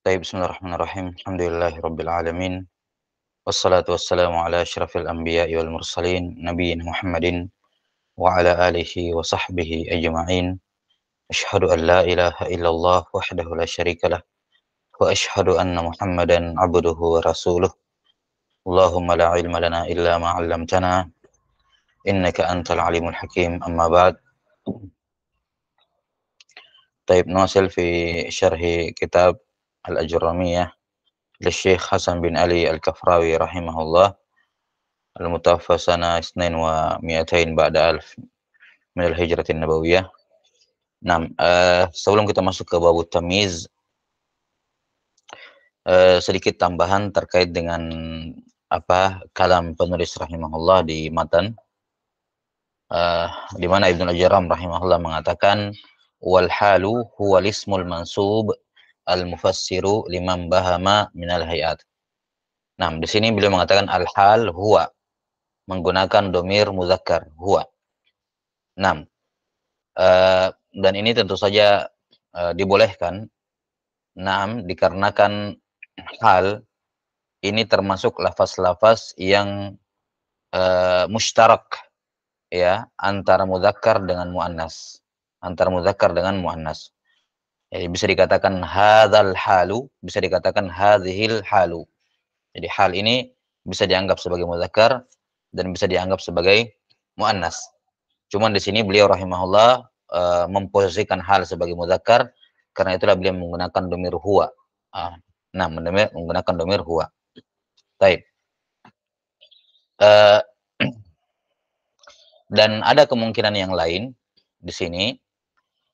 Bismillahirrahmanirrahim. Alhamdulillahirabbil alamin. Wassalatu wassalamu ala asyrafil anbiya'i wal mursalin nabiyina Muhammadin wa ala alihi wa sahbihi ajma'in. Asyhadu an la ilaha illallah wahdahu la syarikalah wa asyhadu anna Muhammadan abduhu wa rasuluh. Allahumma la ilma lana illa ma 'allamtana innaka antal alimul hakim. Amma ba'd. Nuwasil fi syarhi kitab Al-Ajurramiyah للشيخ حسن بن علي الكفراوي رحمه الله المتوفى سنة 200 بعد ألف من الهجرة النبوية. Sebelum kita masuk ke bab tamyiz, sedikit tambahan terkait dengan kalam penulis rahimahullah di matan, di mana Ibnu Al-Jarram rahimahullah mengatakan wal halu huwa ismul mansub al mufassiru liman bahama minal hayat. Di sini beliau mengatakan al-hal huwa, menggunakan domir muzakkar huwa. Dan ini tentu saja dibolehkan. Dikarenakan hal ini termasuk lafaz-lafaz yang mushtarak ya antara muzakkar dengan muannas. Jadi bisa dikatakan hadzal halu, bisa dikatakan hadzihil halu. Jadi hal ini bisa dianggap sebagai muzakkar dan bisa dianggap sebagai muannas. Cuman di sini beliau rahimahullah memposisikan hal sebagai muzakkar, karena itulah beliau menggunakan domir huwa. Menggunakan domir huwa. Baik. Dan ada kemungkinan yang lain di sini.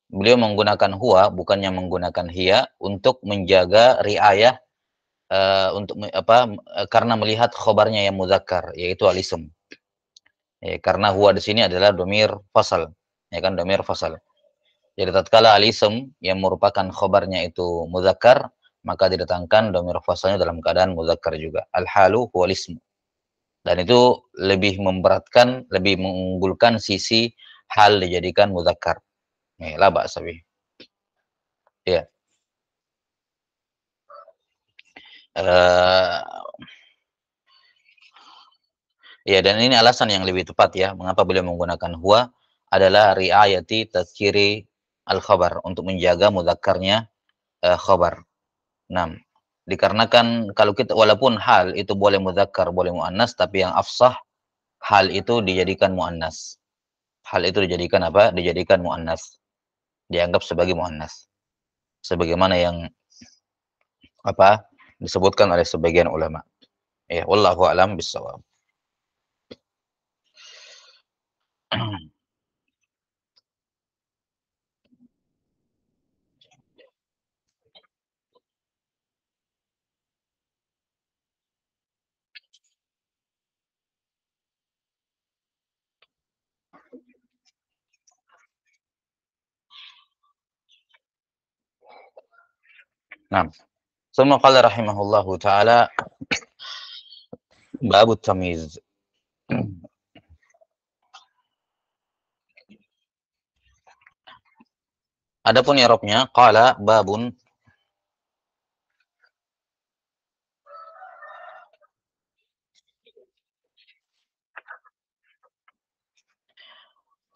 Beliau menggunakan huwa, bukannya menggunakan hiya, untuk menjaga riayah, karena melihat khobarnya yang muzakkar, yaitu al-ism. Karena huwa di sini adalah domir fasal, domir fasal. Jadi tatkala al-ism yang merupakan khobarnya itu muzakkar, maka didatangkan domir fasalnya dalam keadaan muzakkar juga. Al-halu huwal ism. Dan itu lebih memberatkan, lebih mengunggulkan sisi hal dijadikan muzakkar. La ba'sa bih. Ya. Ya, dan ini alasan yang lebih tepat ya, mengapa beliau menggunakan huwa adalah riayati tadhkiri al-khabar, untuk menjaga mudzakarnya khabar. Dikarenakan kalau kita, walaupun hal itu boleh mudzakkar, boleh muannas, tapi yang afsah hal itu dijadikan muannas. Hal itu dijadikan apa? Dijadikan muannas. Dianggap sebagai muannas. Sebagaimana yang disebutkan oleh sebagian ulama. Ya, wallahu a'lam bissawab. Summa qala rahimahullahu ta'ala babut tamyiz. Adapun i'rabnya qala babun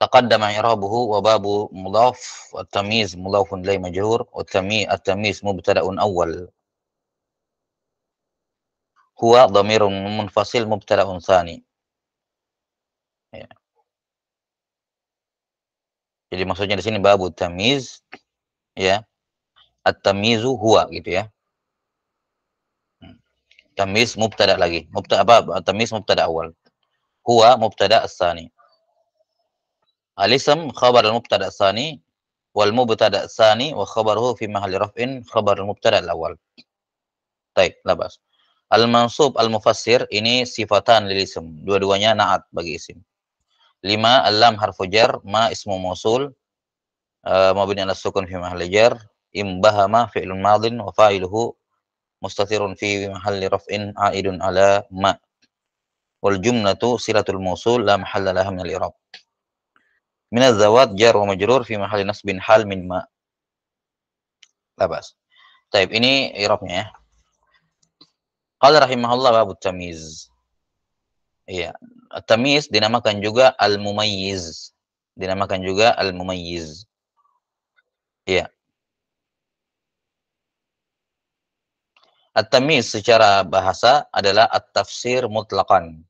taqaddama i'rabuhu wa babu mudhaf wa tamyiz mudhafun ilaihi majrur wa at-tamyiz mubtada'un awwal huwa dhamirun munfasil mubtada'un tsani. Ya. Jadi maksudnya di sini babu tamyiz, ya. At-tamyizu huwa gitu ya. Tamyiz mubtada lagi. Tamyiz mubtada awal. Huwa mubtada ats-tsani. Al-ism khabar al-mubtada ats-tsani wal mubtada ats-tsani wa khabaruhu fi mahalli raf'in khabar al-mubtada al-awwal. Baik, labas. Al-mansub al-mufassir ini sifatan lil ism. Dua-duanya na'at bagi isim. 5 al-lam harfu jar, ma ismu mausul, mabni ala sukun fi mahalli jar, imbahama fi'lun madin wa fa'iluhu mustatirun fi mahalli raf'in a'idun ala ma. Wal jumlatu silatul mausul la mahalla laha min al-i'rab. Min az-zawat jar wa majrur fi mahalli nasbin hal min ma. Labas. Taib, ini i'rabnya ya. Qala rahimahullah bab tamyiz. Iya, tamyiz dinamakan juga al-mumayyiz. Dinamakan juga al-mumayyiz. Iya. At-tamyiz secara bahasa adalah at-tafsir mutlaqan.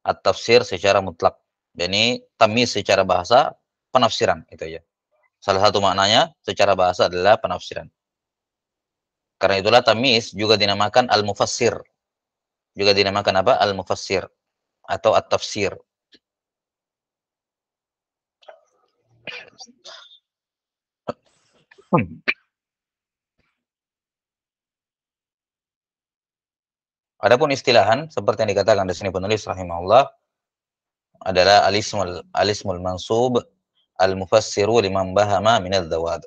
At-tafsir secara mutlak. Jadi tamyiz secara bahasa penafsiran itu aja. Salah satu maknanya secara bahasa adalah penafsiran. Karena itulah tamyiz juga dinamakan al-mufassir. Juga dinamakan apa? Al-mufassir atau at-tafsir. Adapun istilahan seperti yang dikatakan di sini penulis rahimahullah adalah al-ismul mansub al-mufassiru liman bahama min adz-dzawad.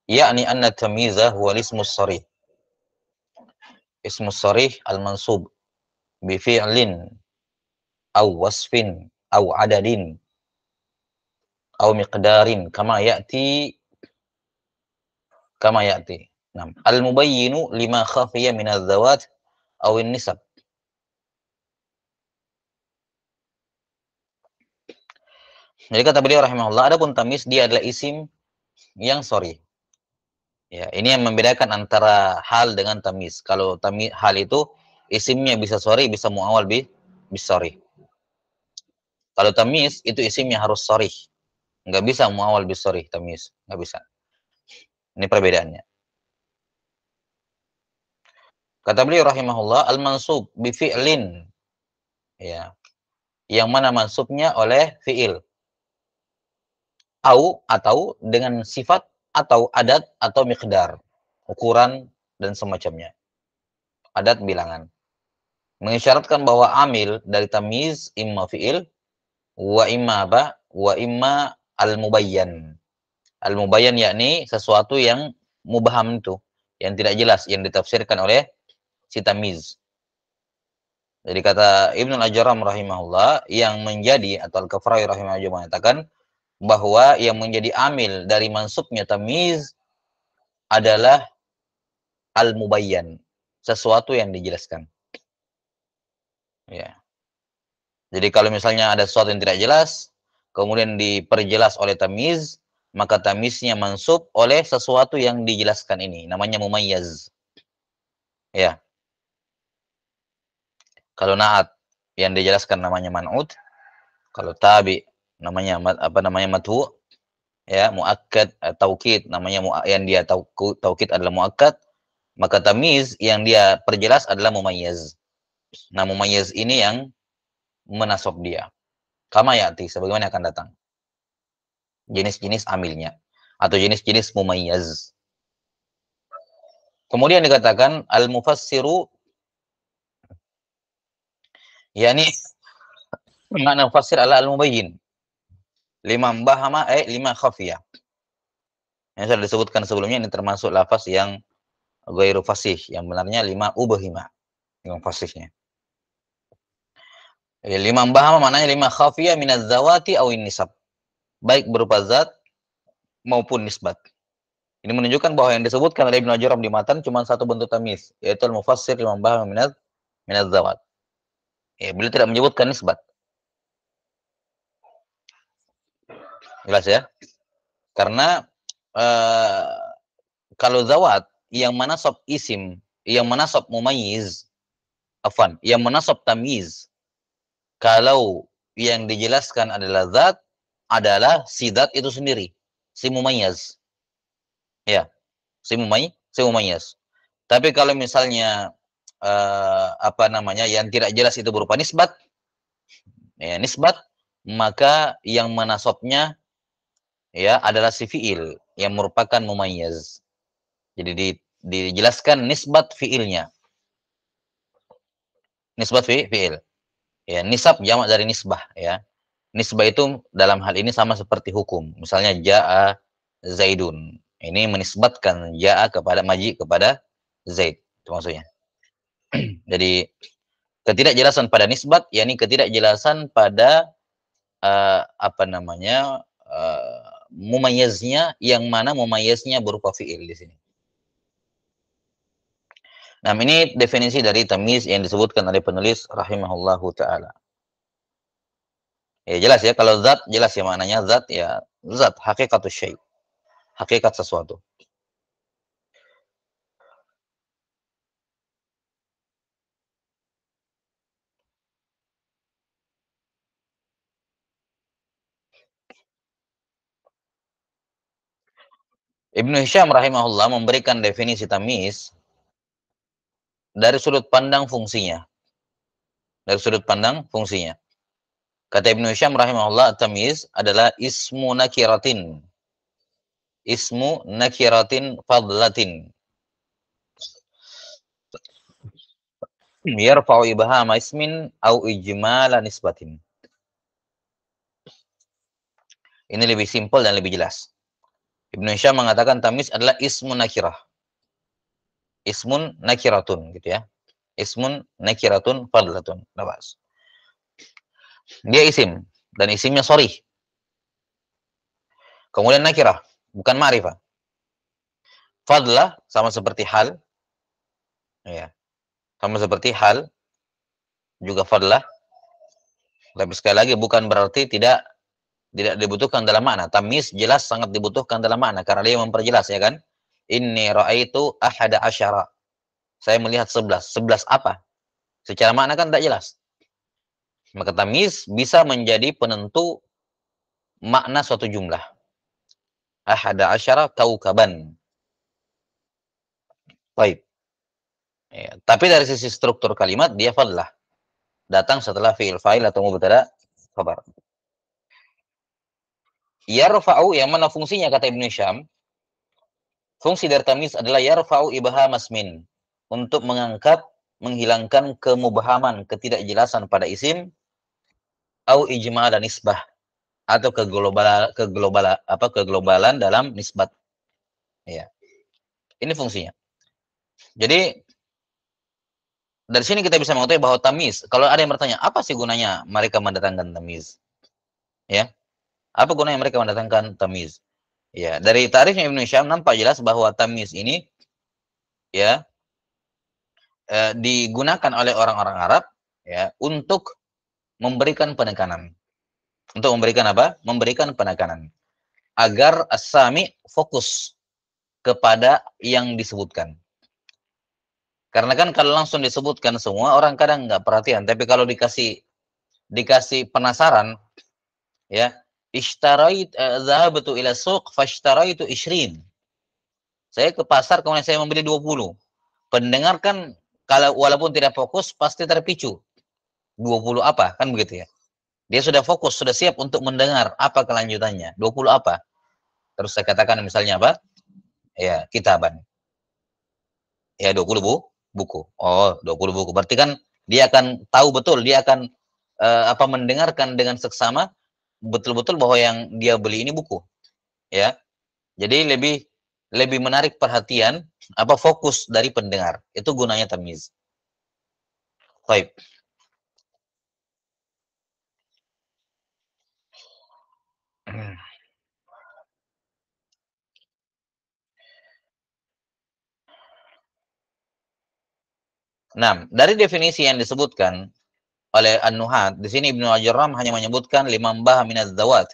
Yakni anna tamyiza huwa al-ismus sharih. Ismus sharih al-mansub bi fi'lin aw wasfin aw adadin aw miqdarin kama ya'ti. Nah, al-mubayyinu lima khafiya min adz-dzawat aw an-nisab. Jadi kata beliau rahimahullah, adapun tamyiz dia adalah isim yang sharih. Ya, ini yang membedakan antara hal dengan tamyiz. Kalau tamyiz hal itu isimnya bisa sharih, bisa muawwal bisharih. Kalau tamyiz itu isimnya harus sharih. Enggak bisa muawwal bisharih tamyiz, enggak bisa. Ini perbedaannya. Kata beliau rahimahullah, al-mansub bi fi'lin. Ya. Yang mana mansubnya oleh fi'il. Atau dengan sifat atau adat atau miqdar. Ukuran dan semacamnya. Adat bilangan. Mengisyaratkan bahwa amil dari tamyiz imma fi'il wa imma apa? Wa imma al-mubayyan. Al-mubayyan yakni sesuatu yang mubham itu, yang tidak jelas, yang ditafsirkan oleh si tamyiz. Jadi kata Ibnu Al-Ajram rahimahullah, yang menjadi atau Al-Kafrawi rahimahullah mengatakan bahwa yang menjadi amil dari mansubnya tamyiz adalah al-mubayyan, sesuatu yang dijelaskan. Ya. Jadi kalau misalnya ada sesuatu yang tidak jelas, kemudian diperjelas oleh tamyiz, maka tamyiznya mansub oleh sesuatu yang dijelaskan ini, namanya mumayyaz. Ya. Kalau na'at yang dijelaskan namanya man'ut, kalau tabi namanya madhu, ya, muakkad taukid namanya yang dia taukid adalah muakkad, maka tamyiz yang dia perjelas adalah mumayyaz. Nah, mumayyaz ini yang menasab dia. Kama ya'ti, sebagaimana akan datang. Jenis-jenis amilnya atau jenis-jenis mumayyaz. Kemudian dikatakan al-mufassiru, yakni makna mufassir adalah al-mubayyin. Lima bahama lima khafiyah. Yang sudah disebutkan sebelumnya, ini termasuk lafaz yang ghairu fasih, yang benarnya lima ubahima, yang fasihnya. Lima bahama maknanya lima khafiyah minaz zawati aw nisab. Baik berupa zat maupun nisbat. Ini menunjukkan bahwa yang disebutkan oleh Ibnu Ajram di matan cuma satu bentuk tamyiz, yaitu al-mufassir lima bahama minaz zawat. Ya, beliau tidak menyebutkan nisbat. Jelas ya? Karena kalau zawat yang manasab isim, yang manasab mumayyiz, yang manasab tamyiz, kalau yang dijelaskan adalah zat, adalah si zat itu sendiri, si mumayyaz. Ya, si mumayyaz. Tapi kalau misalnya yang tidak jelas itu berupa nisbat, ya, nisbat, maka yang menasabnya ya adalah si fi'il yang merupakan mumayyaz. Jadi dijelaskan nisbat fi'ilnya. Nisbat fi'il. Ya, nisab jamak dari nisbah ya. Nisbah itu dalam hal ini sama seperti hukum. Misalnya ja'a Zaidun. Ini menisbatkan ja'a kepada maji kepada Zaid. Itu maksudnya. Jadi ketidakjelasan pada nisbat yakni ketidakjelasan pada mumayyaznya, yang mana mumayyaznya berupa fi'il di sini. Nah, ini definisi dari tamyiz yang disebutkan oleh penulis rahimahullahu taala. Ya jelas ya, kalau zat jelas ya maknanya zat ya zat, hakikatus syai', hakikat sesuatu. Ibnu Hisham rahimahullah memberikan definisi tamyiz dari sudut pandang fungsinya. Dari sudut pandang fungsinya. Kata Ibnu Hisham rahimahullah, tamyiz adalah ismu nakiratin. Ismu nakiratin fadlatin. Yarfa'u ibhama ismin au ijmala nisbatin. Ini lebih simpel dan lebih jelas. Ibnu Hisham mengatakan tamyiz adalah ismun nakirah. Ismun nakiratun gitu ya. Ismun nakiratun fadlatun. Labas. Dia isim dan isimnya sharih. Kemudian nakirah, bukan ma'rifah. Fadlah sama seperti hal, ya. Sama seperti hal juga fadlah. Tapi sekali lagi bukan berarti tidak dibutuhkan dalam makna. Tamyiz jelas sangat dibutuhkan dalam makna karena dia memperjelas ya kan. Inni ra'aitu ahada asyara. Saya melihat 11. 11 apa? Secara makna kan tidak jelas. Maka tamyiz bisa menjadi penentu makna suatu jumlah. Ahada asyara kaukaban. Baik. Ya. Tapi dari sisi struktur kalimat dia fadlah. Datang setelah fi'il fa'il atau mubtada khabar. Yarfa'u yang mana fungsinya kata Ibnu Syam? Fungsi dari tamyiz adalah yarfa'u ibham asmin. Untuk mengangkat, menghilangkan kemubhaman, ketidakjelasan pada isim au ijma' dan nisbah atau keglobalan dalam nisbat. Ya. Ini fungsinya. Jadi dari sini kita bisa mengetahui bahwa tamyiz, kalau ada yang bertanya, apa sih gunanya mereka mendatangkan tamyiz? Ya. Apa gunanya mereka mendatangkan tamyiz? Ya, dari tarifnya Ibnu Syam nampak jelas bahwa tamyiz ini ya digunakan oleh orang-orang Arab ya untuk memberikan penekanan. Untuk memberikan apa? Memberikan penekanan agar as-sami fokus kepada yang disebutkan. Karena kan kalau langsung disebutkan semua orang kadang nggak perhatian, tapi kalau dikasih penasaran ya, dhahabtu ila suq fashtaraitu 20. Saya ke pasar kemudian saya membeli 20. Pendengar kan kalau walaupun tidak fokus pasti terpicu. 20 apa? Kan begitu ya. Dia sudah fokus, sudah siap untuk mendengar apa kelanjutannya. 20 apa? Terus saya katakan misalnya apa? Ya, kitaban. Ya, 20 buku. Oh, 20 buku. Berarti kan dia akan tahu betul, dia akan mendengarkan dengan seksama betul-betul bahwa yang dia beli ini buku. Ya. Jadi lebih lebih menarik perhatian fokus dari pendengar. Itu gunanya tamyiz. Baik. Nah, dari definisi yang disebutkan oleh An-Nuhat, di sini Ibnu Al-Jarram hanya menyebutkan limambah minaz zawat.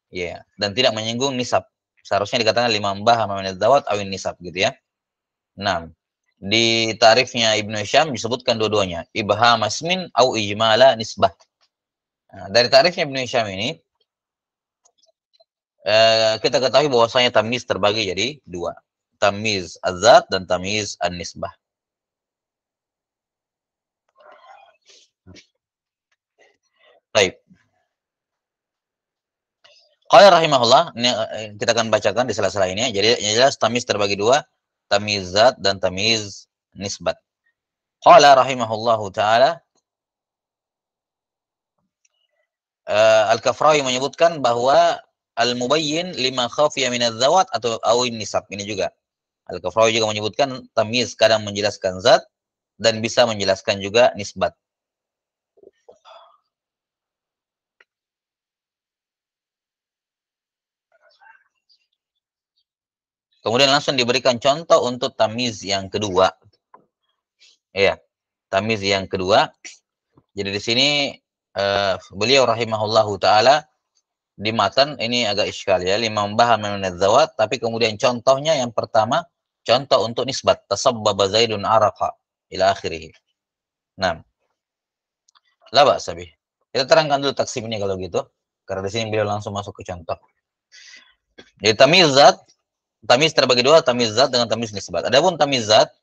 Ya, dan tidak menyinggung nisab. Seharusnya dikatakan limambah minaz zawat awin nisab gitu ya. Nah, di tarifnya Ibnu Hisham disebutkan dua-duanya, ibham asmin au ijmala nisbah. Nah, dari tarifnya Ibnu Hisham ini kita ketahui bahwasanya tamyiz terbagi jadi dua. Tamyiz az-zat dan tamyiz an-nisbah. Baik. Qala rahimahullah, ini kita akan bacakan di sela-sela ini. Jadi yang jelas tamyiz terbagi dua, tamyiz zat dan tamyiz nisbat. Qala rahimahullahu taala, Al-Kafrawi menyebutkan bahwa al-mubayyin lima khafiya min az-zawat atau awin nisab. Ini juga Al-Kafrawi juga menyebutkan tamyiz kadang menjelaskan zat dan bisa menjelaskan juga nisbat. Kemudian langsung diberikan contoh untuk tamyiz yang kedua. Iya, tamyiz yang kedua. Jadi di sini beliau rahimahullahu taala di matan ini agak iskal ya, lima membahas mengenai zawat, tapi kemudian contohnya yang pertama, contoh untuk nisbat, tasabbaba Zaidun araqa ila akhirih. Nah, la ba'sa bih. Kita terangkan dulu taksim ini kalau gitu, karena di sini beliau langsung masuk ke contoh. Jadi tamyiz zat, tamyiz terbagi dua, tamyiz zat dengan tamyiz nisbat. Adapun tamyiz zat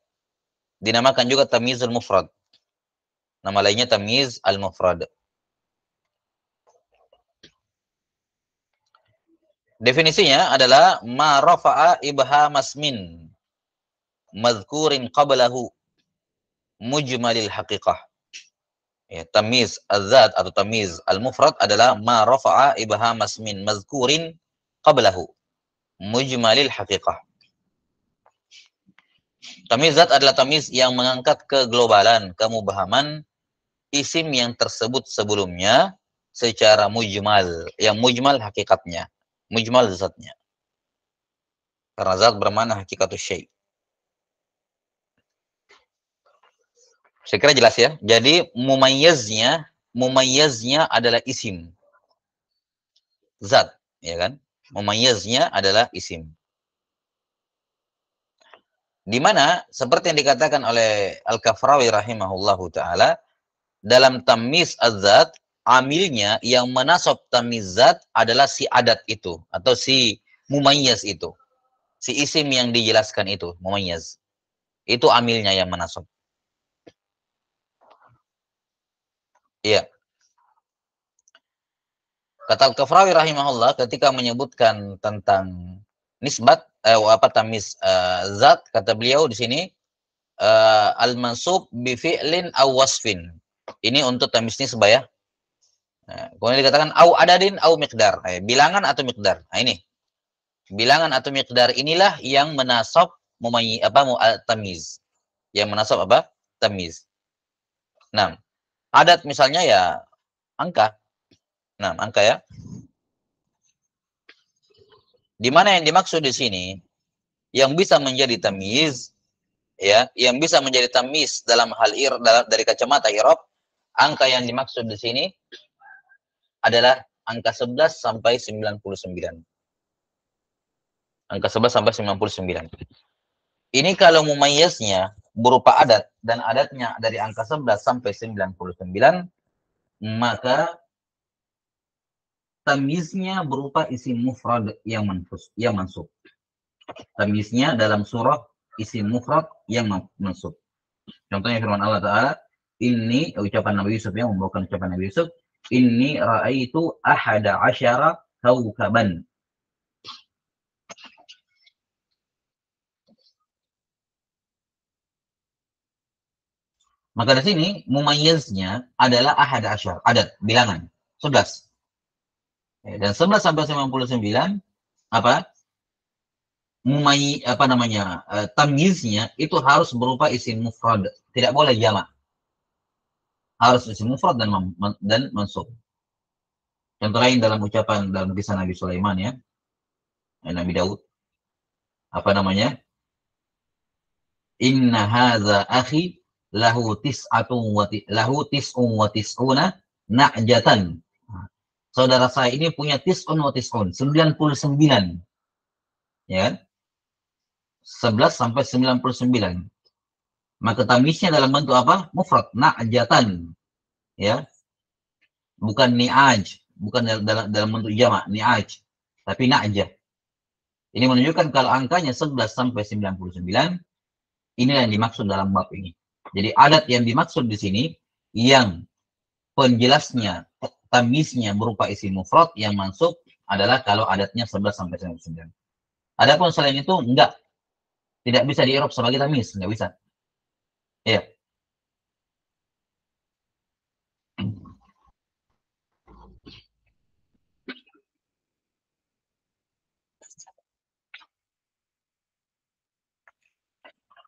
dinamakan juga tamyizul mufrad. Nama lainnya tamyiz al-mufrad. Definisinya adalah ma rafa'a ibhamas min madhkurin qablahu mujmalil haqiqah. Ya, tamyiz az-zat atau tamyiz al-mufrad adalah ma rafa'a ibhamas min madhkurin qablahu mujmalil haqiqah. Tamyiz zat adalah tamyiz yang mengangkat keglobalan, kemubahaman isim yang tersebut sebelumnya secara mujmal, yang mujmal hakikatnya, mujmal zatnya. Karena zat bermakna hakikatus syai'. Saya kira jelas ya. Jadi mumayyaznya adalah isim. Zat, ya kan? Mumayyaznya adalah isim. Di mana seperti yang dikatakan oleh Al-Kafrawi rahimahullahu taala, dalam tamyiz az-zat, amilnya yang menasab tamyiz zat adalah si adat itu atau si mumayyaz itu. Si isim yang dijelaskan itu, mumayyaz. Itu amilnya yang menasab. Iya. Kata Al-Kafrawi rahimahullah ketika menyebutkan tentang nisbat tamyiz zat, kata beliau di sini al-mansub bi fi'lin aw wasfin. Ini untuk tamyiz nisbah ya. Kemudian dikatakan au adadin au miqdar. Bilangan atau miqdar. Nah ini. Bilangan atau miqdar inilah yang menasab tamyiz. Yang menasab apa? Tamyiz. Nah, adat misalnya ya angka. Nah, angka ya. Di mana yang dimaksud di sini yang bisa menjadi tamyiz ya, yang bisa menjadi tamyiz dalam hal dari kacamata i'rab, angka yang dimaksud di sini adalah angka 11 sampai 99. Angka 11 sampai 99. Ini kalau mumayyaznya berupa adat dan adatnya dari angka 11 sampai 99, maka tamyiznya berupa isim mufrad yang mansub. Tamyiznya dalam surah isim mufrad yang mansub. Contohnya firman Allah Ta'ala, ini ucapan Nabi Yusuf yang membawakan ucapan Nabi Yusuf, inni ra'aitu ahada asyara kawkaban. Maka di sini mumayyiznya adalah ahada asyar, adat, bilangan, 11. Dan 11 sampai 99 apa? Tamyiznya itu harus berupa isim mufrad, tidak boleh jamak. Harus isim mufrad dan mansub. Contoh lain dalam ucapan dalam kisah Nabi Sulaiman ya. Nabi Daud. Apa namanya? Inna hadza akhi lahu tis'un wa tis'una na'jatan. Saudara saya ini punya tis'un wa tis'un, 99. Ya. 11 sampai 99. Maka tamyiznya dalam bentuk apa? Mufrad, na'jatan. Ya. Bukan ni'aj, bukan dalam bentuk jamak, ni'aj, tapi na'jah. Ini menunjukkan kalau angkanya 11 sampai 99, inilah yang dimaksud dalam bab ini. Jadi adat yang dimaksud di sini yang penjelasnya tamyiznya berupa isim mufrad yang mansub adalah kalau adatnya 11 sampai 99. Adapun selain itu enggak. Tidak bisa di-i'rab sebagai tamyiz, enggak bisa. Ya.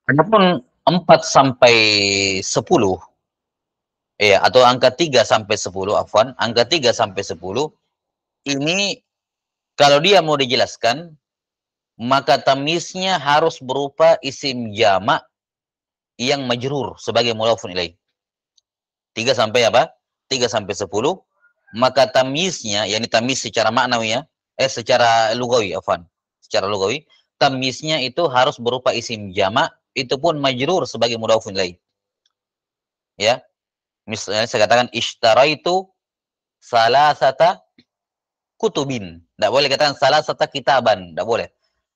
Adapun 4 sampai 10 ya, atau angka 3 sampai 10 afwan, angka 3 sampai 10 ini kalau dia mau dijelaskan maka tamyiznya harus berupa isim jamak yang majrur sebagai mudhafun ilaih. 3 sampai apa? 3 sampai 10, maka tamyiznya, yakni tamyiz secara maknawi ya, secara lugawi, afwan. Secara lugawi, tamyiznya itu harus berupa isim jamak, itu pun majrur sebagai mudhafun ilaih. Ya. Misalnya saya katakan ishtaraitu salasata kutubin. Tidak boleh katakan salasata kitaban, tidak boleh.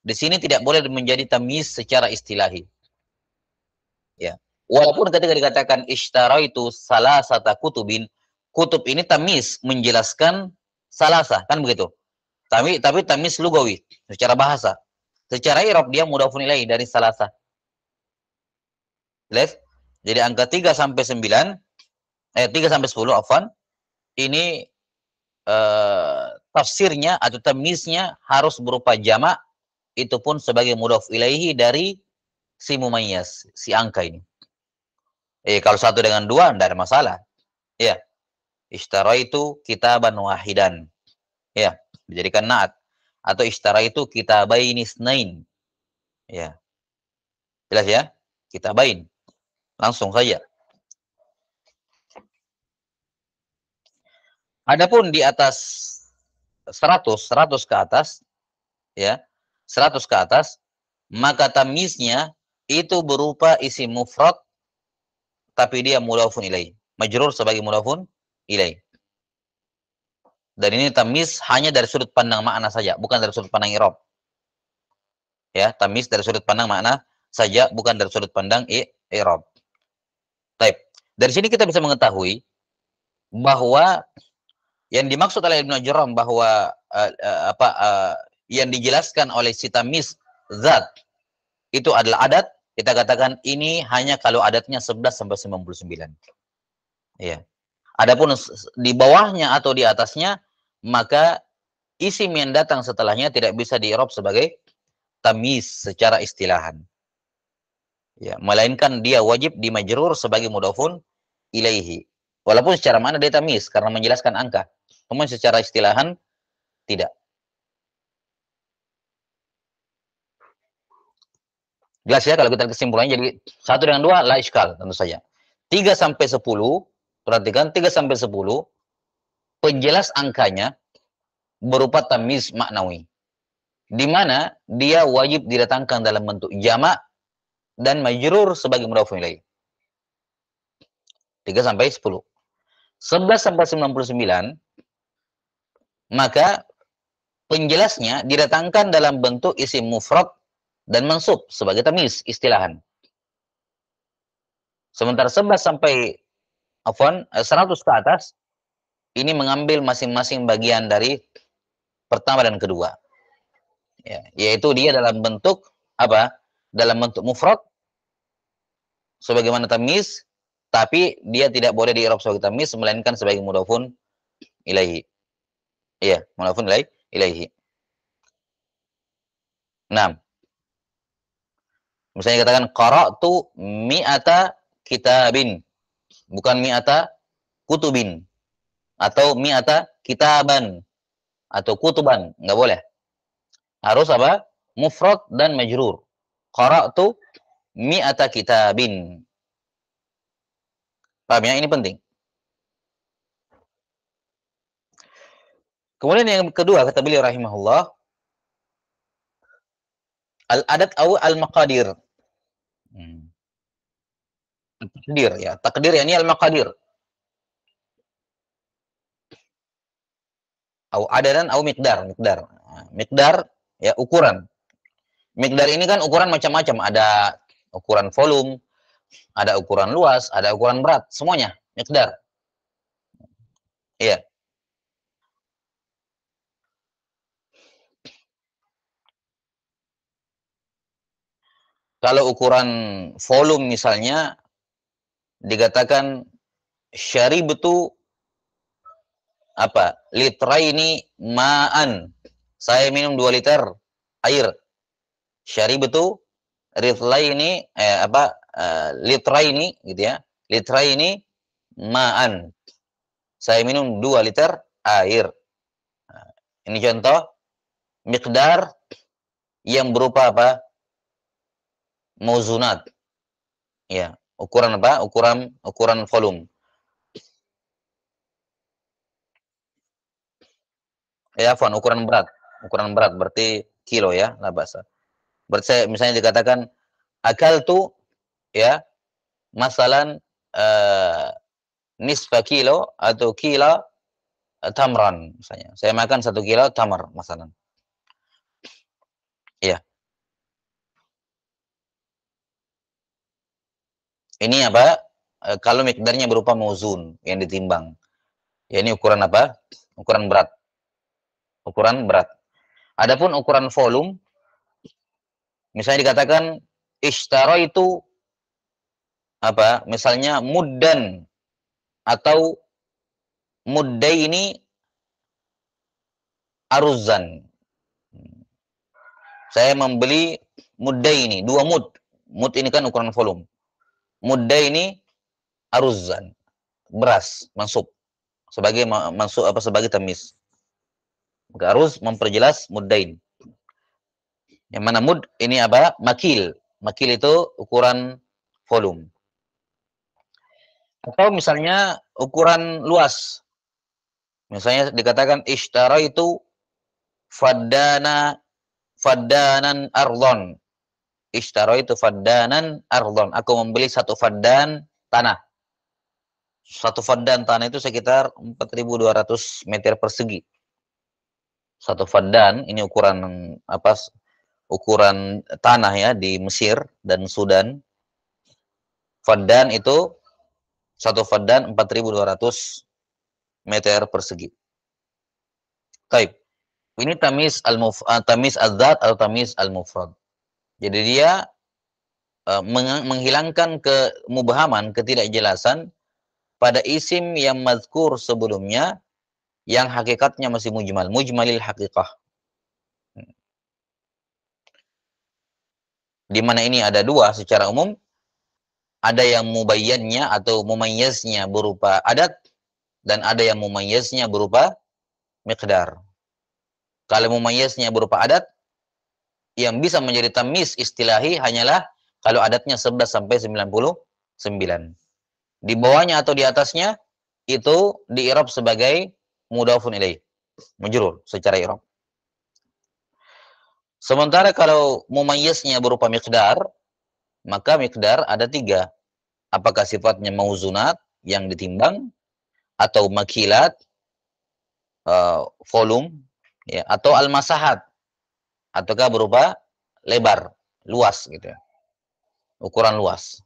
Di sini tidak boleh menjadi tamyiz secara istilahi. Ya. Walaupun ketika dikatakan ishtaraitu salasata kutubin, kutub ini tamyiz menjelaskan salasa, kan begitu. Tapi tamyiz lugawi secara bahasa. Secara i'rab dia mudhafun ilaih dari salasa. Jelas? Jadi angka 3 sampai 9, 3 sampai 10 afwan, ini tafsirnya atau tamyiznya harus berupa jamak, itu pun sebagai mudhaf ilaihi dari si mumayyaz, si angka ini. Kalau satu dengan dua tidak ada masalah. Ya. Ishtaraitu kitaban wahidan. Ya, dijadikan na'at. Atau ishtaraitu kitabaini isnain. Ya. Jelas ya? Kitabain. Langsung saja. Adapun di atas 100 ke atas, ya, 100 ke atas, maka tamyiznya itu berupa isim mufrad, tapi dia mudhafun ilaih. Majrur sebagai mudhafun ilaih. Dan ini tamyiz hanya dari sudut pandang makna saja, bukan dari sudut pandang i'rab. Ya, tamyiz dari sudut pandang makna saja, bukan dari sudut pandang i'rab. Baik. Dari sini kita bisa mengetahui bahwa yang dimaksud oleh Ibnu Ajurram bahwa yang dijelaskan oleh si tamyiz zat itu adalah adat, kita katakan ini hanya kalau adatnya 11 sampai 99. Ya. Adapun di bawahnya atau di atasnya, maka isim yang datang setelahnya tidak bisa di-i'rab sebagai tamyiz secara istilahan. Ya, melainkan dia wajib dimajrur sebagai mudhafun ilaihi. Walaupun secara makna dia tamyiz karena menjelaskan angka. Namun secara istilahan tidak. Jelas ya kalau kita kesimpulannya, jadi 1 dengan 2 la iskal tentu saja. 3 sampai 10, perhatikan 3 sampai 10 penjelas angkanya berupa tamyiz maknawi, di mana dia wajib didatangkan dalam bentuk jamak dan majrur sebagai mudhafun ilaih. 3 sampai 10. 11 sampai 99, maka penjelasnya didatangkan dalam bentuk isim mufrad dan mansub sebagai tamyiz istilahan. Sementara 11 sampai 100 ke atas ini mengambil masing-masing bagian dari pertama dan kedua. Ya, yaitu dia dalam bentuk apa? Dalam bentuk mufrad sebagaimana tamyiz, tapi dia tidak boleh di-i'rab sebagai tamyiz melainkan sebagai mudhafun ilaihi. Iya, mudhafun ilaihi. Nah, misalnya katakan qara'tu mi'ata kitabin, bukan mi'ata kutubin, atau mi'ata kitaban atau kutuban, enggak boleh. Harus apa? Mufrad dan majrur. Qara'tu mi'ata kitabin. Paham ya? Ini penting. Kemudian yang kedua kata beliau rahimahullah, al-adat au al-maqadir. Takdir ya. Takdir ya, ini al-maqadir. Au adadan au miqdar. Miqdar ya ukuran. Miqdar ini kan ukuran macam-macam, ada ukuran volume, ada ukuran luas, ada ukuran berat, semuanya miqdar. Iya. Kalau ukuran volume misalnya dikatakan syaribtu apa? Litraini ma'an. Saya minum 2 liter air. Syaribtu ritlaini litraini gitu ya. Litraini ma'an. Saya minum 2 liter air. Nah, ini contoh miqdar yang berupa apa? Mauzunat. Ya, ukuran apa? Ukuran volume. Ya, Fon, ukuran berat. Ukuran berat berarti kilo ya, lah bahasa. Berarti saya misalnya dikatakan akal tuh ya, masalan eh, nisfa kilo atau kilo tamran misalnya. Saya makan 1 kilo tamar masalan. Ya. Ini apa? Kalau mikdarnya berupa mauzun yang ditimbang. Ya ini ukuran apa? Ukuran berat. Ukuran berat. Adapun ukuran volume, misalnya dikatakan ishtara itu apa? Misalnya muddan atau muddaini aruzan. Saya membeli muddaini, 2 mud. Mud ini kan ukuran volume. Muddaini aruzan. Beras, mansub. Sebagai mansub apa sebagai tamis. Maka aruz memperjelas muddain. Yang mana mud ini apa? Makil. Makil itu ukuran volume. Atau misalnya ukuran luas. Misalnya dikatakan ishtara itu faddanan ardhon. Ishtara itu faddanan ardhon. Aku membeli 1 faddan tanah. 1 faddan tanah itu sekitar 4.200 meter persegi. 1 faddan ini ukuran apa? Ukuran tanah ya di Mesir dan Sudan. Faddan itu 1 faddan 4.200 meter persegi. Taib. Ini tamis az-zat atau tamis al-mufrad. Jadi dia menghilangkan kemubhaman, ketidakjelasan pada isim yang mazkur sebelumnya yang hakikatnya masih mujmal, mujmalil haqiqah. Di mana ini ada 2 secara umum, ada yang mubayyannya atau mumayyaznya berupa adat dan ada yang mumayyaznya berupa miqdar. Kalau mumayyaznya berupa adat, yang bisa menjadi tamyiz istilahi hanyalah kalau adatnya 11 sampai 99. Di bawahnya atau di atasnya itu di-i'rab sebagai mudhafun ilaih, majrur secara i'rab. Sementara kalau mumayyaznya berupa miqdar, maka miqdar ada 3. Apakah sifatnya mauzunat yang ditimbang atau makilat volume ya, atau al-masahat ataukah berupa lebar, luas gitu ya. Ukuran luas.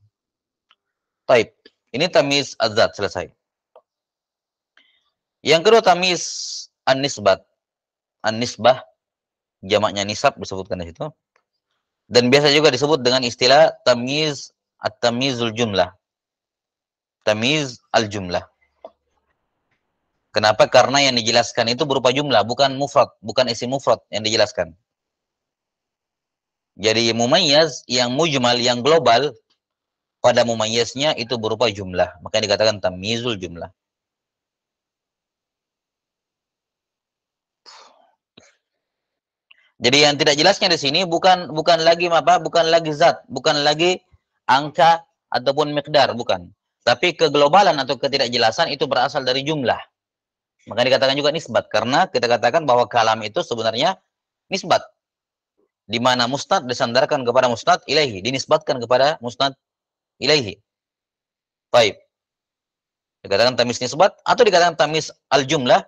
Taib. Ini tamyiz az-zat selesai. Yang kedua tamyiz an-nisbat. An-nisbah jamaknya nisab disebutkan di situ. Dan biasa juga disebut dengan istilah tamyiz at-tamyizul jumlah. Tamyiz al-jumlah. Kenapa? Karena yang dijelaskan itu berupa jumlah, bukan mufrad, bukan isim mufrad yang dijelaskan. Jadi mumayyaz yang mujmal, yang global, pada mumayyaznya itu berupa jumlah. Makanya dikatakan tamyizul jumlah. Jadi yang tidak jelasnya di sini bukan lagi apa? Bukan lagi zat, bukan lagi angka ataupun miqdar, bukan. Tapi keglobalan atau ketidakjelasan itu berasal dari jumlah. Maka dikatakan juga nisbat, karena kita katakan bahwa kalam itu sebenarnya nisbat, di mana musnad disandarkan kepada musnad ilaihi, dinisbatkan kepada musnad ilaihi. Baik. Dikatakan tamis nisbat atau dikatakan tamis al-jumlah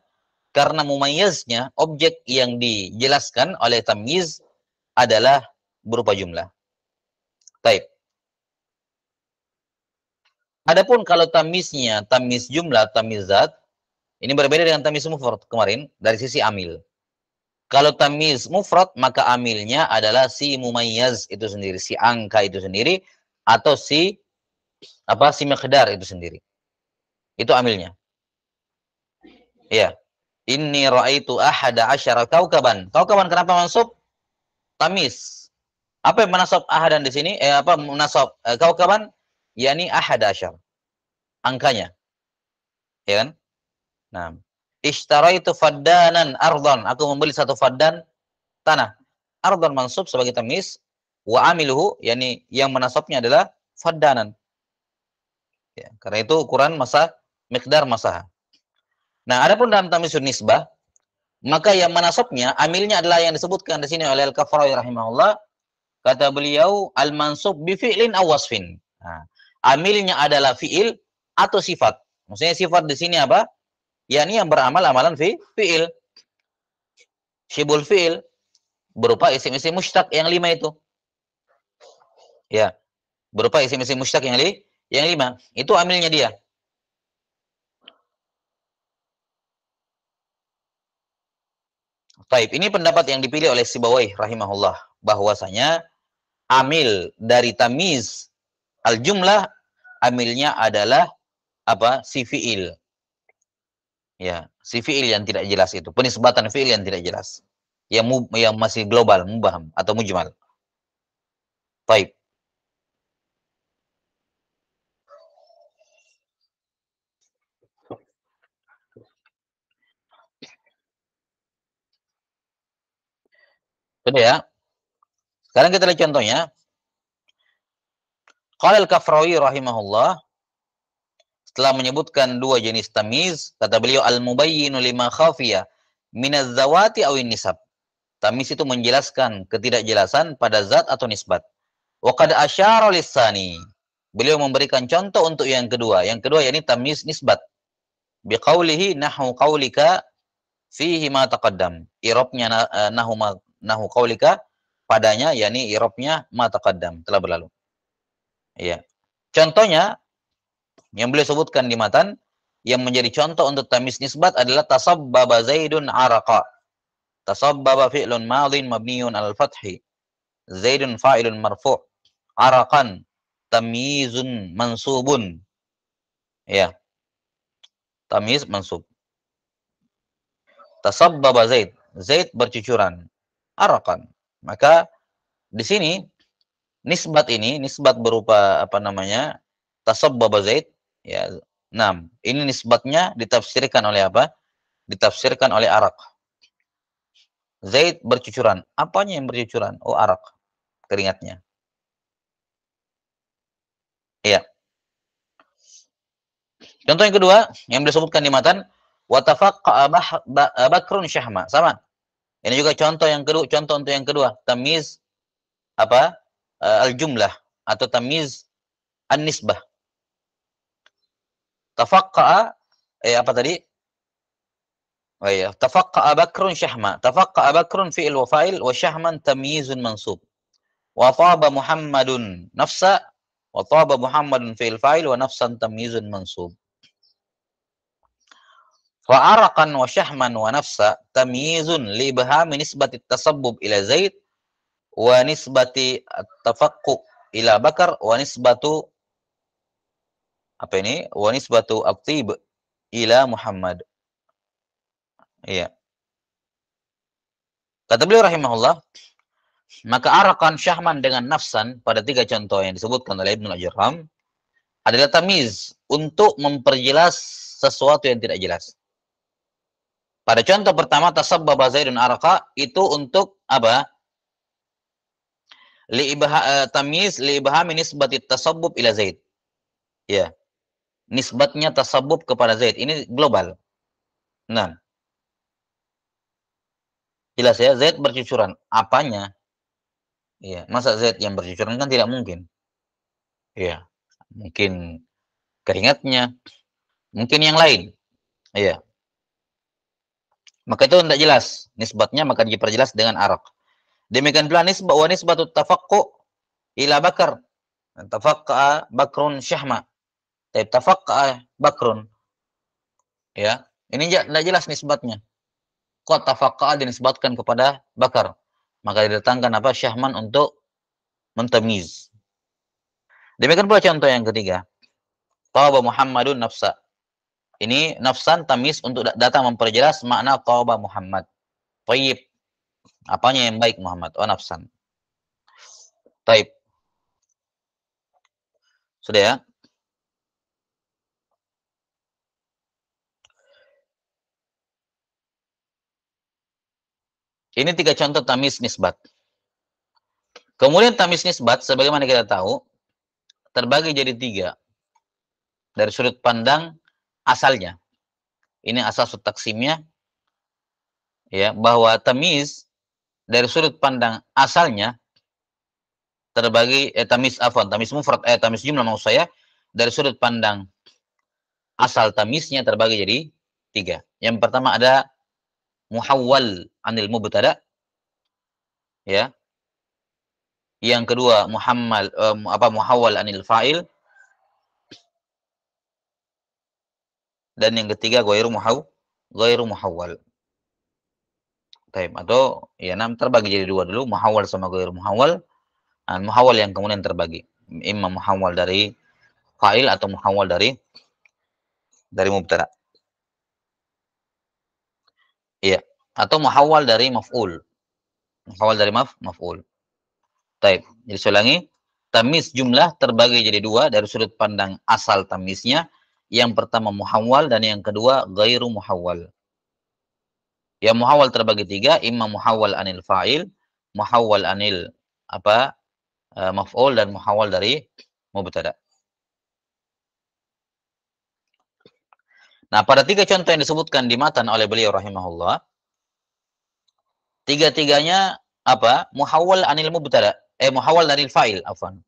karena mumayyaznya, objek yang dijelaskan oleh tamyiz adalah berupa jumlah. Baik. Adapun kalau tamiznya, tamiz jumlah, tamiz zat, ini berbeda dengan tamiz mufrad kemarin dari sisi amil. Kalau tamiz mufrad, maka amilnya adalah si mumayyaz itu sendiri, si angka itu sendiri, atau si miqdar itu sendiri. Itu amilnya. Ya. Inni ra'aitu ahada asyara kaukaban. Kaukaban kenapa mansub? Tamiz. Apa yang menasab ahadan di sini? Menasab kaukaban? Yani ahada asyar. Angkanya. Ya kan? Nah, ishtaraitu faddanan ardhan. Aku membeli 1 faddan tanah. Ardhan mansub sebagai tamis, wa amiluhu yani yang menasabnya adalah faddanan. Ya, karena itu ukuran masa miqdar masaha. Nah, adapun dalam tamyiz nisbah, maka yang menasabnya amilnya adalah yang disebutkan di sini oleh Al-Kafrawi rahimahullah. Kata beliau al-mansub bi fi'lin aw wasfin. Nah, amilnya adalah fi'il atau sifat. Maksudnya sifat di sini apa? Yani yang beramal amalan fi'il. Syibul fi'il berupa isim-isim mushtaq yang 5 itu. Ya, berupa isim-isim mushtaq yang 5. Itu amilnya dia. Baik, ini pendapat yang dipilih oleh Sibawayh rahimahullah, bahwasanya amil dari tamyiz al-jumlah, amilnya adalah apa? Si fi'il. Ya, si fi'il yang tidak jelas itu, penisbatan fi'il yang tidak jelas. Yang masih global, mubham atau mujmal. Baik. Sudah ya. Sekarang kita lihat contohnya. Qala al-Kafrawi rahimahullah, setelah menyebutkan dua jenis tamyiz, kata beliau al-mubayyinu lima khafiya minaz zawati awin nisab. Tamyiz itu menjelaskan ketidakjelasan pada zat atau nisbat. Wa qad asyara lisani. Beliau memberikan contoh untuk yang kedua. Yang kedua yakni tamyiz nisbat. Biqaulihi nahu qaulika fihi ma taqaddam. Irabnya nahu qaulika, padanya yakni irabnya ma taqaddam, telah berlalu. Iya. Contohnya yang beliau sebutkan di matan, yang menjadi contoh untuk tamyiz nisbat adalah tasabbaba Zaidun araqa. Tasabbaba fi'lun madhin mabniun al-fathi. Zaidun fa'ilun marfu'. Araqan tamyizun mansubun. Ya, tamyiz mansub. Tasabbaba Zaid. Zaid bercucuran. Araqan. Maka di sini nisbat ini, nisbat berupa apa namanya? Tasabbaba Zaid, ya. 6. Ini nisbatnya ditafsirkan oleh apa? Ditafsirkan oleh arak. Zaid bercucuran. Apanya yang bercucuran? Oh, arak. Keringatnya. Iya. Contoh yang kedua, yang disebutkan di matan, wa tafaqqa bakrun syahma. Sama. Ini juga contoh yang kedua, contoh untuk yang kedua, tamyiz apa? Al-jumlah atau tamyiz an-nisbah. Tafaqqa apa tadi? Oh iya, tafaqqa bakrun syahma. Tafaqqa bakrun fi'il wa fa'il wa syahman tamyizun mansub. Wa taba Muhammadun nafsa wa taba Muhammadun fi'il fa'il wa nafsan tamyizun mansub. Fa araqan wa syahman wa nafsa tamyizun li ibhami nisbati tasabbub ila Zaid wa nisbati at-tafaqqu ila Bakar wa nisbatu apa ini? Wa nisbatu at-tib ila Muhammad. Iya. Kata beliau rahimahullah, maka araqan syahman dengan nafsan pada tiga contoh yang disebutkan oleh Ibnu Al-Jarham adalah tamyiz untuk memperjelas sesuatu yang tidak jelas. Pada contoh pertama tasabbaba Zaidun araqa itu untuk apa? Tamyiz li ibhami nisbati tasabbub ila Zaid. Ya. Nisbatnya tasabbub kepada Zaid. Ini global. Nah. Jelas ya, Zaid bercucuran. Apanya? Iya, masa Zaid yang bercucuran kan tidak mungkin. Iya. Mungkin keringatnya, mungkin yang lain. Iya. Maka itu tidak jelas nisbatnya, maka diperjelas dengan arak. Demikian pula nisbah wa nisbatut tafaqqu ila Bakar. Tafaqqa Bakrun syahma. Tafaqqa Bakrun. Ya, ini tidak jelas nisbatnya. Kok tafaqqa dinisbatkan kepada Bakar? Maka didatangkan apa? Syahman untuk mentamyiz. Demikian pula contoh yang ketiga. Taba Muhammadun nafsa. Ini nafsan tamyiz untuk datang memperjelas makna taba Muhammad. Thayyib. Apanya yang baik Muhammad? Oh, nafsan. Taib. Sudah ya? Ini tiga contoh tamyiz nisbat. Kemudian tamyiz nisbat, sebagaimana kita tahu, terbagi jadi tiga. dari sudut pandang asalnya. Ini asas taksimnya, ya, bahwa tamyiz dari sudut pandang asalnya terbagi tamyiz mufrad tamyiz jumlah maksud saya, dari sudut pandang asal tamyiznya terbagi jadi 3. Yang pertama ada muhawwal anil mubtada, ya. Yang kedua muhawwal anil fa'il, dan yang ketiga ghairu muhawwal. Atau ya terbagi jadi 2 dulu, muhawwal sama ghairu muhawwal. Muhawwal yang kemudian terbagi, imma muhawwal dari fa'il atau muhawwal dari mubtada. Iya, atau muhawwal dari maf'ul. Muhawwal dari maf'ul. Jadi saya ulangi, tamyiz jumlah terbagi jadi 2 dari sudut pandang asal tamyiznya. Yang pertama muhawwal dan yang kedua ghairu muhawwal. Yang muhawwal terbagi 3, imma muhawwal anil fa'il, muhawwal anil maf'ul, dan muhawwal dari mubtada. Nah, pada 3 contoh yang disebutkan di matan oleh beliau rahimahullah, tiga-tiganya muhawwal anil mubtada, muhawwal dari fa'il, afwan.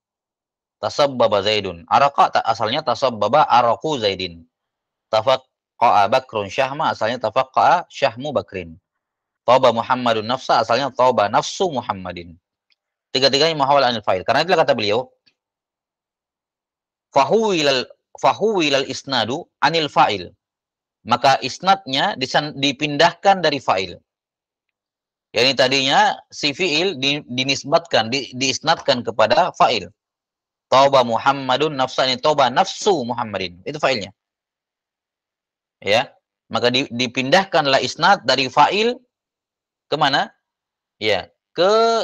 Tasabbaba Zaidun. Araqa asalnya tasabbaba araqu Zaidin. Tafaqqa'a Bakrun Syahma asalnya tafaqqa'a Syahmu Bakrin. Tauba Muhammadun nafsa asalnya tauba nafsu Muhammadin. Tiga-tiganya muhawwal anil fa'il. Karena itulah kata beliau, fahuwilal isnadu anil fa'il. Maka isnadnya dipindahkan dari fa'il. Yani tadinya si fi'il dinisbatkan, diisnadkan kepada fa'il. Tauba Muhammadun nafsa, ini tauba nafsu Muhammadin. Itu fa'ilnya. Ya. Maka dipindahkanlah isnad dari fa'il ke mana? Ya, ke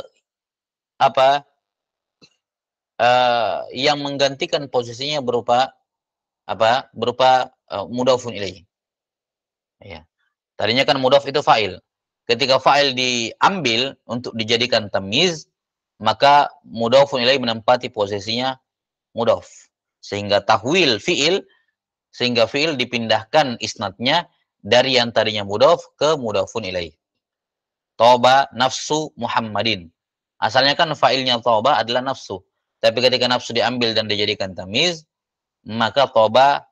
yang menggantikan posisinya berupa mudhafun ilaih. Ya. Tadinya kan mudhaf itu fa'il. Ketika fa'il diambil untuk dijadikan tamyiz, maka mudhafun ilaih menempati posisinya mudhaf. Sehingga fi'il dipindahkan isnadnya dari yang tadinya mudhaf ke mudhafun ilaih. Tauba nafsu Muhammadin. Asalnya kan fa'ilnya tauba adalah nafsu. Tapi ketika nafsu diambil dan dijadikan tamyiz, maka tauba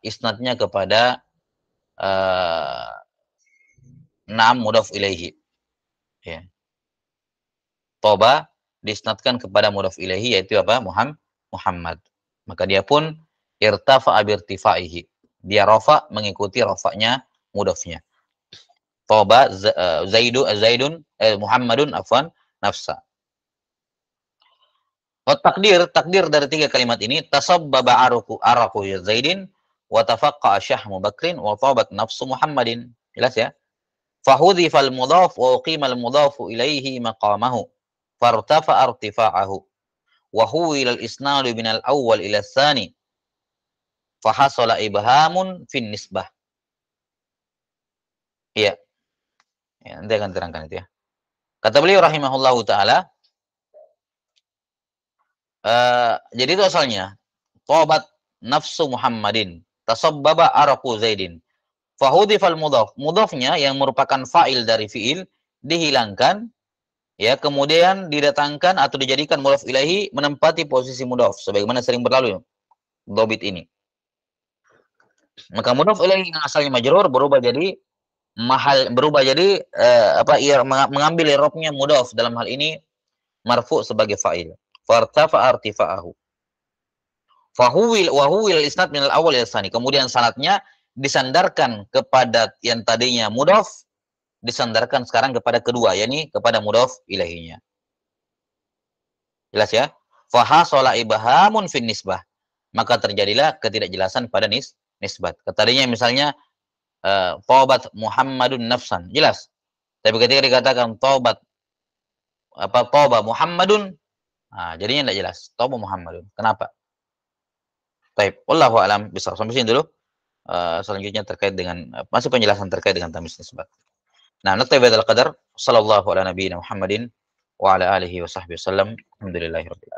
isnadnya kepada mudhaf ilaihi. Ya. Tauba disnadkan kepada mudhaf ilaihi, yaitu Muhammad. Maka dia pun irtafa'a birtifaihi. Dia rafa mengikuti rafa'nya mudhafnya. Tauba Zaidun Muhammadun nafsa. Takdir dari 3 kalimat ini, tasabbaba araqu Zaidin wa tafaqqa'a Syahmu Bakrin wa tabat nafsu Muhammadin. Jelas ya? Fahudhifal mudhaf wa uqimal mudhafu ilaihi maqamahu fartafa'a irtifa'ahu wa huwila al-isnadu min al-awwal ila ats-tsani fahasala ibhamun fin nisbah. Iya. Ya, nanti akan terangkan itu ya. Kata beliau rahimahullahu taala, jadi itu asalnya tabat nafsu Muhammadin, tasabbaba araqu Zaidin. Fahudhifal mudhaf. Mudhafnya yang merupakan fa'il dari fi'il dihilangkan, ya, kemudian didatangkan atau dijadikan mudhaf ilaihi menempati posisi mudhaf sebagaimana sering berlalu dhabit ini. Maka mudhaf ilaihi yang asalnya majrur berubah jadi mengambil i'rabnya mudhaf, dalam hal ini marfu sebagai fa'il. Fartafa'a irtifa'ahu. Wa huwil isnad min al-awwal ila tsani. Kemudian sanadnya disandarkan kepada yang tadinya mudhaf, disandarkan sekarang kepada kedua, yakni kepada mudhaf ilaihinya. Jelas ya? Fahasala ibhamun fin nisbah. Maka terjadilah ketidakjelasan pada nisbat. Tadinya misalnya taubat Muhammadun nafsan, jelas. Tapi ketika dikatakan tauba Muhammadun, jadinya tidak jelas. Tauba Muhammadun. Kenapa? Baik, wallahu a'lam bishawab. Sampai sini dulu. Selanjutnya terkait dengan masih penjelasan terkait dengan tamyiz nisbat. Nah, naktabi bihadzal qadar. Sallallahu ala nabiyyina Muhammadin wa ala alihi wa sahbihi wasallam. Alhamdulillahirabbil alamin.